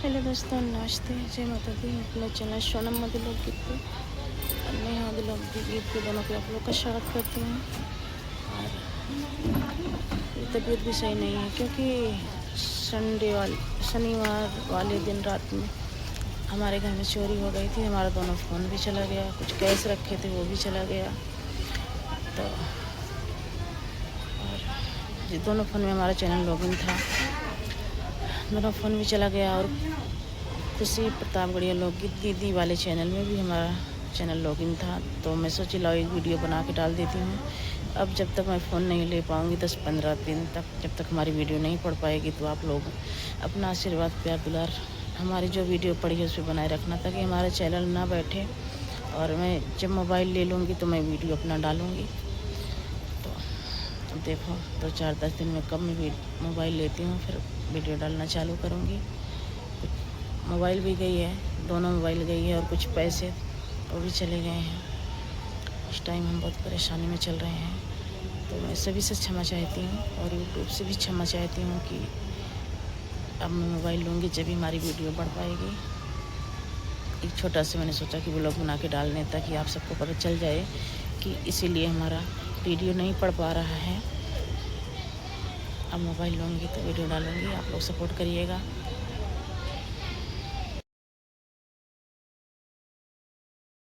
Hello दोस्तों, नमस्ते, जय माता दी। अपना चैनल सोनम मदिलोक गीत पे और नेहा दिलोक गीत पे दोनों पे आप लोग का स्वागत करती हूँ। और मेरी तबीयत भी सही नहीं है क्योंकि शनिवार वाले दिन रात में हमारे घर में चोरी हो गई थी। हमारा दोनों फ़ोन भी चला गया, कुछ कैश रखे थे वो भी चला गया। तो और ये दोनों फ़ोन में हमारा चैनल लॉगिन था, दोनों फ़ोन भी चला गया। और खुशी प्रतापगढ़िया लोकगीत दीदी वाले चैनल में भी हमारा चैनल लॉगिन था। तो मैं सोची लाओ एक वीडियो बना के डाल देती हूँ। अब जब तक मैं फ़ोन नहीं ले पाऊँगी 10-15 दिन तक, जब तक हमारी वीडियो नहीं पड़ पाएगी, तो आप लोग अपना आशीर्वाद प्यार दुलार हमारी जो वीडियो पड़ी है उस पर बनाए रखना, ताकि हमारा चैनल ना बैठे। और मैं जब मोबाइल ले लूँगी तो मैं वीडियो अपना डालूँगी। तो देखो 2-4-10 दिन में कब मैं मोबाइल लेती हूँ फिर वीडियो डालना चालू करूँगी। मोबाइल भी गई है, दोनों मोबाइल गई है, और कुछ पैसे वो भी चले गए हैं। इस टाइम हम बहुत परेशानी में चल रहे हैं। तो मैं सभी से क्षमा चाहती हूँ और यूट्यूब से भी क्षमा चाहती हूँ कि अब मैं मोबाइल लूँगी जब भी हमारी वीडियो बढ़ पाएगी। एक छोटा सा मैंने सोचा कि व्लॉग बना के डालने, ताकि आप सबको पता चल जाए कि इसीलिए हमारा वीडियो नहीं पड़ पा रहा है। अब मोबाइल लूँगी तो वीडियो डालूँगी, आप लोग सपोर्ट करिएगा।